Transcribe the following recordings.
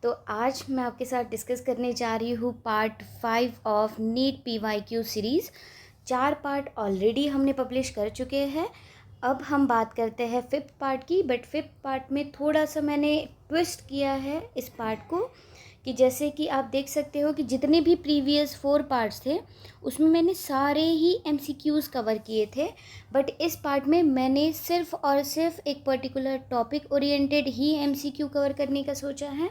तो आज मैं आपके साथ डिस्कस करने जा रही हूँ part 5 of NEET PYQ series. 4 part already हमने पब्लिश कर चुके हैं। अब हम बात करते हैं 5th पार्ट की, बट 5th पार्ट में थोड़ा सा मैंने ट्विस्ट किया है इस पार्ट को, कि जैसे कि आप देख सकते हो कि जितने भी प्रीवियस 4 पार्ट्स थे उसमें मैंने सारे ही MCQs कवर किए थे, बट इस पार्ट में मैंने सिर्फ और सिर्फ एक पर्टिकुलर टॉपिक ओरिएंटेड ही MCQ कवर करने का सोचा है,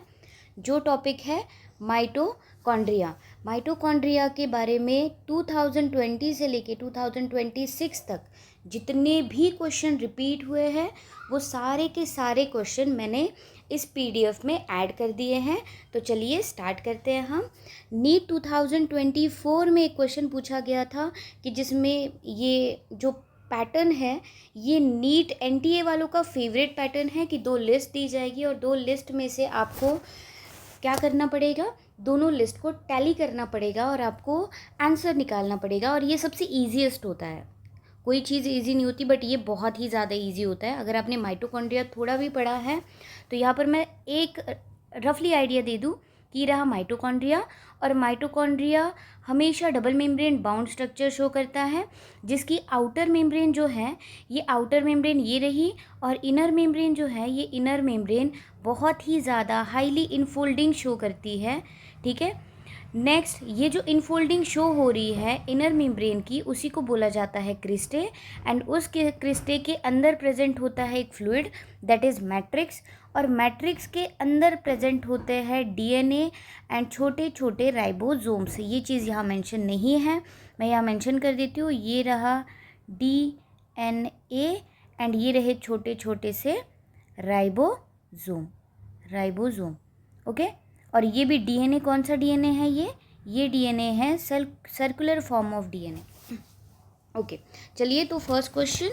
जो टॉपिक है माइटोकॉन्ड्रिया। माइटोकॉन्ड्रिया के बारे में 2020 से लेके 2026 तक जितने भी क्वेश्चन रिपीट हुए हैं वो सारे के सारे क्वेश्चन मैंने इस PDF में ऐड कर दिए हैं। तो चलिए स्टार्ट करते हैं हम। नीट 2024 में एक क्वेश्चन पूछा गया था कि जिसमें ये जो पैटर्न है ये नीट NTA वालों का फेवरेट पैटर्न है कि 2 लिस्ट दी जाएगी और 2 लिस्ट में से आपको क्या करना पड़ेगा, दोनों लिस्ट को टैली करना पड़ेगा और आपको आंसर निकालना पड़ेगा। और ये सबसे ईजीएस्ट होता है, कोई चीज़ इजी नहीं होती, बट ये बहुत ही ज़्यादा इजी होता है। अगर आपने माइटोकॉन्ड्रिया थोड़ा भी पढ़ा है तो यहाँ पर मैं एक रफली आइडिया दे दूँ कि रहा माइटोकॉन्ड्रिया। और माइटोकॉन्ड्रिया हमेशा double membrane bound structure show करता है, जिसकी आउटर मेम्ब्रेन जो है ये आउटर मेम्ब्रेन ये रही, और इनर मेम्ब्रेन जो है ये इनर मेम्ब्रेन बहुत ही ज़्यादा हाईली इनफोल्डिंग शो करती है। ठीक है, नेक्स्ट ये जो इनफोल्डिंग शो हो रही है इनर मेम्ब्रेन की, उसी को बोला जाता है क्रिस्टे। एंड उस क्रिस्टे के अंदर प्रेजेंट होता है एक फ्लूइड दैट इज़ मैट्रिक्स, और मैट्रिक्स के अंदर प्रेजेंट होते हैं DNA एंड छोटे छोटे राइबोसोम्स। ये चीज़ यहाँ मेंशन नहीं है, मैं यहाँ मेंशन कर देती हूँ। ये रहा DNA एंड ये रहे छोटे छोटे से राइबोसोम। ओके, और ये भी DNA कौन सा DNA है, ये DNA है circular form of DNA। Okay, चलिए तो फर्स्ट क्वेश्चन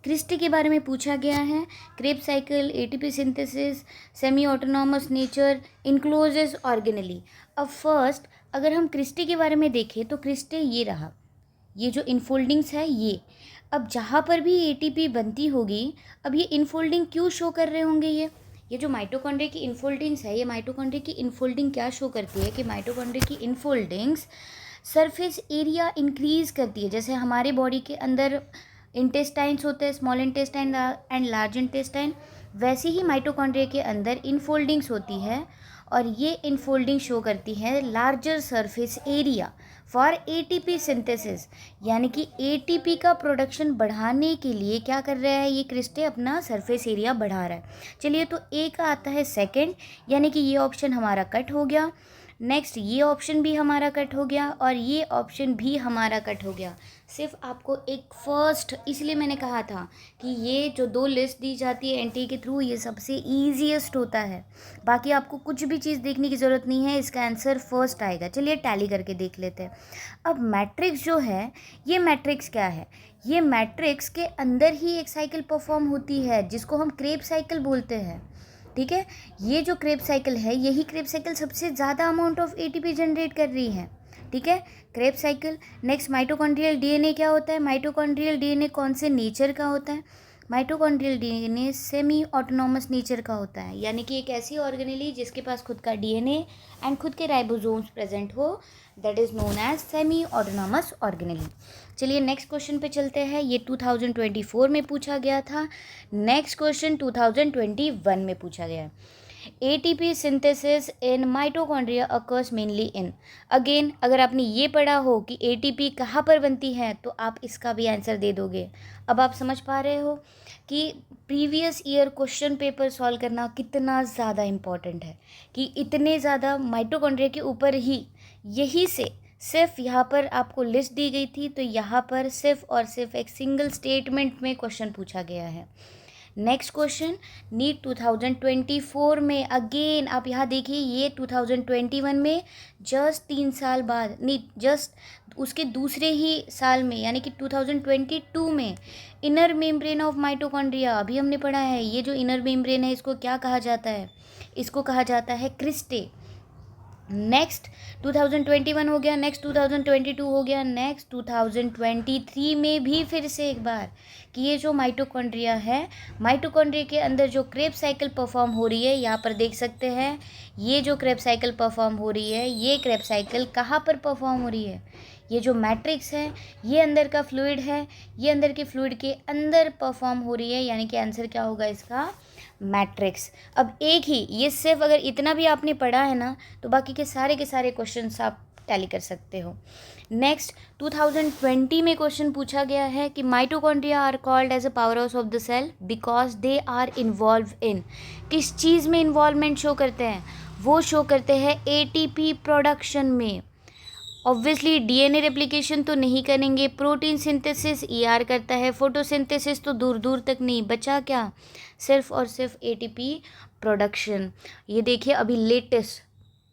क्रिस्टे के बारे में पूछा गया है। Krebs cycle, ATP synthesis, semi autonomous nature, encloses organelle. अब फर्स्ट अगर हम क्रिस्टे के बारे में देखें तो क्रिस्टे ये रहा, ये जो इनफोल्डिंग्स है ये। अब जहाँ पर भी ATP बनती होगी, अब ये इनफोल्डिंग क्यों शो कर रहे होंगे, ये जो माइटोकॉन्ड्रिया की इनफोल्डिंग्स है, ये माइटोकॉन्ड्रिया की इनफोल्डिंग क्या शो करती है कि माइटोकॉन्ड्रिया की इनफोल्डिंग्स सरफेस एरिया इंक्रीज़ करती है। जैसे हमारे बॉडी के अंदर इंटेस्टाइन्स होते हैं, small intestine and large intestine, वैसे ही माइटोकॉन्ड्रिया के अंदर इनफोल्डिंग्स होती है, और ये इनफोल्डिंग शो करती है larger surface area for ATP synthesis. यानी कि ATP का प्रोडक्शन बढ़ाने के लिए क्या कर रहा है ये क्रिस्टे, अपना सरफेस एरिया बढ़ा रहा है। चलिए तो A का आता है सेकंड, यानी कि ये ऑप्शन हमारा कट हो गया। नेक्स्ट ये ऑप्शन भी हमारा कट हो गया और ये ऑप्शन भी हमारा कट हो गया। सिर्फ आपको एक फर्स्ट, इसलिए मैंने कहा था कि ये जो 2 लिस्ट दी जाती है NTA के थ्रू ये सबसे ईजीएस्ट होता है। बाकी आपको कुछ भी चीज़ देखने की ज़रूरत नहीं है, इसका आंसर फर्स्ट आएगा। चलिए टैली करके देख लेते हैं। अब मैट्रिक्स जो है, ये मैट्रिक्स क्या है, ये मैट्रिक्स के अंदर ही एक साइकिल परफॉर्म होती है जिसको हम क्रेब्स साइकिल बोलते हैं। ठीक है, ये जो क्रेब्स साइकिल है, यही क्रेब्स साइकिल सबसे ज़्यादा अमाउंट ऑफ ATP जनरेट कर रही है। ठीक है, Krebs cycle. Next mitochondrial DNA क्या होता है, माइटोकॉन्ड्रियल DNA कौन से नेचर का होता है, mitochondrial DNA semi autonomous nature का होता है। यानी कि एक ऐसी ऑर्गेनेली जिसके पास खुद का DNA एंड खुद के राइबोसोम्स प्रेजेंट हो, that is known as semi autonomous organelle. चलिए नेक्स्ट क्वेश्चन पे चलते हैं। ये 2024 में पूछा गया था। नेक्स्ट क्वेश्चन 2021 में पूछा गया है। ATP synthesis in mitochondria occurs mainly in. Again अगर आपने ये पढ़ा हो कि ATP कहाँ पर बनती है तो आप इसका भी आंसर दे दोगे। अब आप समझ पा रहे हो कि previous year question paper solve करना कितना ज़्यादा इम्पॉर्टेंट है, कि इतने ज़्यादा माइटोकॉन्ड्रिया के ऊपर ही, यही से सिर्फ यहाँ पर आपको लिस्ट दी गई थी, तो यहाँ पर सिर्फ और सिर्फ एक सिंगल स्टेटमेंट में क्वेश्चन पूछा गया है। नेक्स्ट क्वेश्चन नीट 2024 में, अगेन आप यहाँ देखिए ये 2021 में जस्ट 3 साल बाद, नीट जस्ट उसके दूसरे ही साल में यानी कि 2022 में इनर मेम्ब्रेन ऑफ माइटोकॉन्ड्रिया, अभी हमने पढ़ा है। ये जो इनर मेम्ब्रेन है इसको क्या कहा जाता है, इसको कहा जाता है क्रिस्टे। नेक्स्ट 2021 हो गया, नेक्स्ट 2022 हो गया, नेक्स्ट 2023 में भी फिर से एक बार कि ये जो माइटोकॉन्ड्रिया है, माइटोकॉन्ड्रिया के अंदर जो क्रेब्स साइकिल परफॉर्म हो रही है, यहाँ पर देख सकते हैं ये जो क्रेब्स साइकिल परफॉर्म हो रही है, ये क्रेब्स साइकिल कहाँ पर परफॉर्म हो रही है, ये जो मैट्रिक्स है, ये अंदर का फ्लूइड है, ये अंदर के फ्लूइड के अंदर परफॉर्म हो रही है, यानी कि आंसर क्या होगा इसका, मैट्रिक्स। अब एक ही, ये सिर्फ अगर इतना भी आपने पढ़ा है ना तो बाकी के सारे क्वेश्चंस आप टैली कर सकते हो। नेक्स्ट 2020 में क्वेश्चन पूछा गया है कि mitochondria are called as a power house of the cell because they are involved in, किस चीज़ में इन्वॉल्वमेंट शो करते हैं, वो शो करते हैं एटीपी प्रोडक्शन में। ऑब्वियसली डीएनए रेप्लिकेशन तो नहीं करेंगे, प्रोटीन सिंथेसिस ईआर करता है, फोटोसिंथेसिस तो दूर दूर तक नहीं, बचा क्या, सिर्फ और सिर्फ एटीपी प्रोडक्शन। ये देखिए अभी लेटेस्ट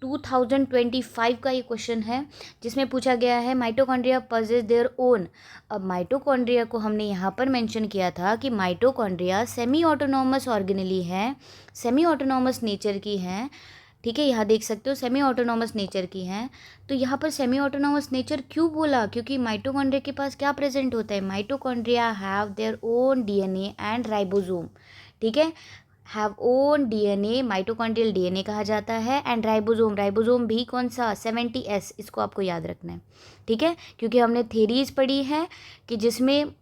2025 का ये क्वेश्चन है जिसमें पूछा गया है माइटोकॉन्ड्रिया पजेस देयर ओन। अब माइटोकॉन्ड्रिया को हमने यहाँ पर मेंशन किया था कि माइटोकॉन्ड्रिया सेमी ऑटोनॉमस ऑर्गेनेली है, सेमी ऑटोनॉमस नेचर की हैं, ठीक है, यहाँ देख सकते हो सेमी ऑटोनॉमस नेचर की हैं। तो यहाँ पर सेमी ऑटोनॉमस नेचर क्यों बोला, क्योंकि माइटोकॉन्ड्रिया के पास क्या प्रेजेंट होता है, mitochondria have their own DNA and ribosome, ठीक है, have own DNA, mitochondrial DNA कहा जाता है, एंड राइबोसोम, राइबोसोम भी कौन सा 70S, इसको आपको याद रखना है, ठीक है, क्योंकि हमने थेरीज पढ़ी है कि जिसमें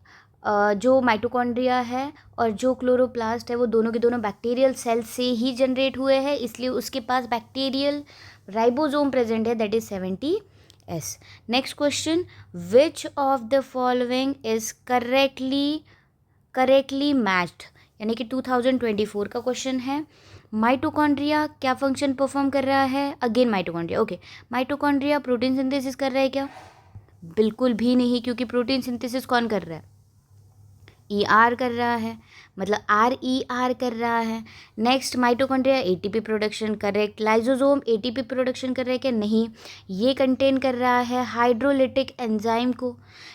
जो माइटोकॉन्ड्रिया है और जो क्लोरोप्लास्ट है वो दोनों के दोनों बैक्टीरियल सेल से ही जनरेट हुए हैं, इसलिए उसके पास बैक्टीरियल राइबोसोम प्रेजेंट है, that is 70S। Next question, which of the following is correctly matched, यानी कि 2024 का क्वेश्चन है। माइटोकॉन्ड्रिया क्या फंक्शन परफॉर्म कर रहा है, again mitochondria, okay, mitochondria protein synthesis कर रहा है क्या, बिल्कुल भी नहीं, क्योंकि प्रोटीन सिंथेसिस कौन कर रहा है, ER कर रहा है, मतलब RER कर रहा है। Next mitochondria ATP production, correct. Lysosome ATP production कर रहा है क्या, नहीं, ये कंटेन कर रहा है हाइड्रोलिटिक एंजाइम को।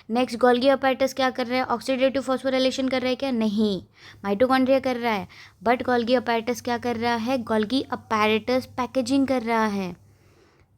नेक्स्ट गोल्गी अपैरेटस क्या कर रहा है, ऑक्सीडेटिव फॉस्फोराइलेशन कर रहा है क्या, नहीं, माइटोकॉन्ड्रिया कर रहा है, बट गोल्गी अपैरेटस क्या कर रहा है, गोल्गी अपैरेटस पैकेजिंग कर रहा है,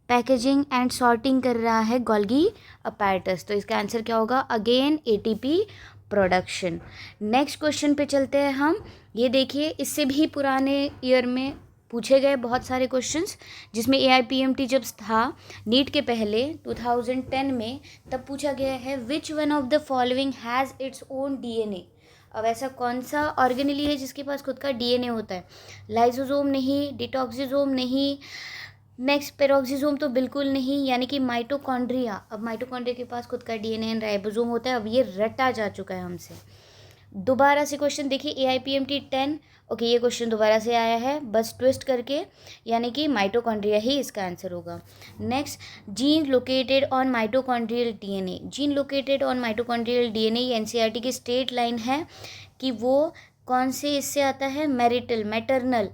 पैकेजिंग एंड सॉर्टिंग कर रहा है गोल्गी अपैरेटस। तो इसका आंसर क्या होगा, again ATP production. Next question पे चलते हैं हम, ये देखिए इससे भी पुराने ईयर में पूछे गए बहुत सारे क्वेश्चंस, जिसमें AIPMT जब था नीट के पहले 2010 में, तब पूछा गया है which one of the following has its own DNA. अब ऐसा कौन सा ऑर्गेनेली है जिसके पास खुद का डीएनए होता है, लाइसोसोम नहीं, डिटॉक्सिसोम नहीं, नेक्स्ट पेरोक्सिसोम तो बिल्कुल नहीं, यानी कि माइटोकॉन्ड्रिया। अब माइटोकॉन्ड्रिया के पास खुद का डीएनए एंड राइबोसोम होता है, अब ये रटा जा चुका है हमसे। दोबारा से क्वेश्चन देखिए AIPMT 10, ओके, ये क्वेश्चन दोबारा से आया है बस ट्विस्ट करके, यानी कि माइटोकॉन्ड्रिया ही इसका आंसर होगा। Next, gene located on mitochondrial DNA, gene located on mitochondrial DNA, ये NCERT की स्टेट लाइन है कि वो कौन से इससे आता है, मैटरनल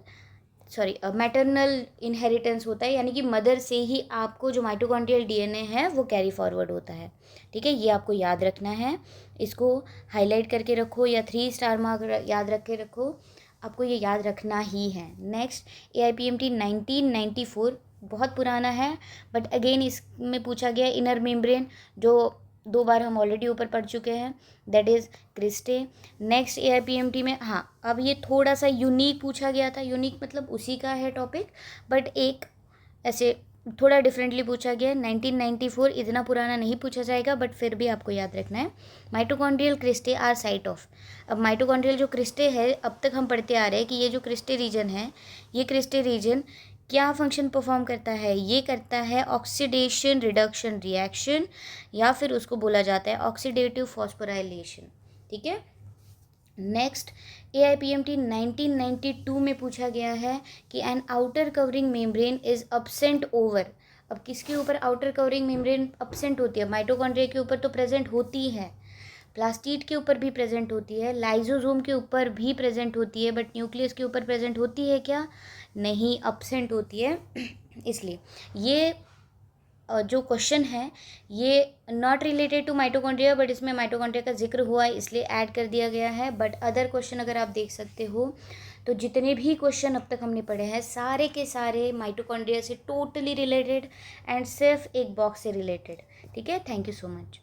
इनहेरिटेंस होता है, यानी कि मदर से ही आपको जो माइटोकॉन्ड्रियल डीएनए है वो कैरी फॉरवर्ड होता है, ठीक है, ये आपको याद रखना है, इसको हाईलाइट करके रखो या 3 स्टार मार्क याद रख के रखो, आपको ये याद रखना ही है। नेक्स्ट AIPMT 1994, बहुत पुराना है, बट अगेन इसमें पूछा गया इनर मेम्ब्रेन, जो 2 बार हम ऑलरेडी ऊपर पढ़ चुके हैं, that is cristae. Next AIPMT में, हाँ, अब ये थोड़ा सा यूनिक पूछा गया था, यूनिक मतलब उसी का है टॉपिक, बट एक ऐसे थोड़ा डिफरेंटली पूछा गया है। 1994, इतना पुराना नहीं पूछा जाएगा, बट फिर भी आपको याद रखना है, mitochondrial cristae are site of. अब माइटोकॉन्ड्रियल जो क्रिस्टे है, अब तक हम पढ़ते आ रहे हैं कि ये जो क्रिस्टे रीजन है, ये क्रिस्टे रीजन क्या फंक्शन परफॉर्म करता है, ये करता है ऑक्सीडेशन रिडक्शन रिएक्शन, या फिर उसको बोला जाता है ऑक्सीडेटिव फॉस्फोराइलेशन, ठीक है। नेक्स्ट AIPMT 1992 में पूछा गया है कि an outer covering membrane is absent over. अब किसके ऊपर आउटर कवरिंग मेम्ब्रेन अब्सेंट होती है, माइटोकॉन्ड्रिया के ऊपर तो प्रेजेंट होती है, प्लास्टिड के ऊपर भी प्रेजेंट होती है, लाइसोसोम के ऊपर भी प्रेजेंट होती है, बट न्यूक्लियस के ऊपर प्रेजेंट होती है क्या, नहीं, अब्सेंट होती है। इसलिए ये जो क्वेश्चन है ये not related to mitochondria, but इसमें माइटोकॉन्ड्रिया का जिक्र हुआ है इसलिए ऐड कर दिया गया है। बट अदर क्वेश्चन अगर आप देख सकते हो तो जितने भी क्वेश्चन अब तक हमने पढ़े हैं सारे के सारे माइटोकॉन्ड्रिया से टोटली रिलेटेड एंड सिर्फ एक बॉक्स से रिलेटेड। ठीक है, थैंक यू सो मच।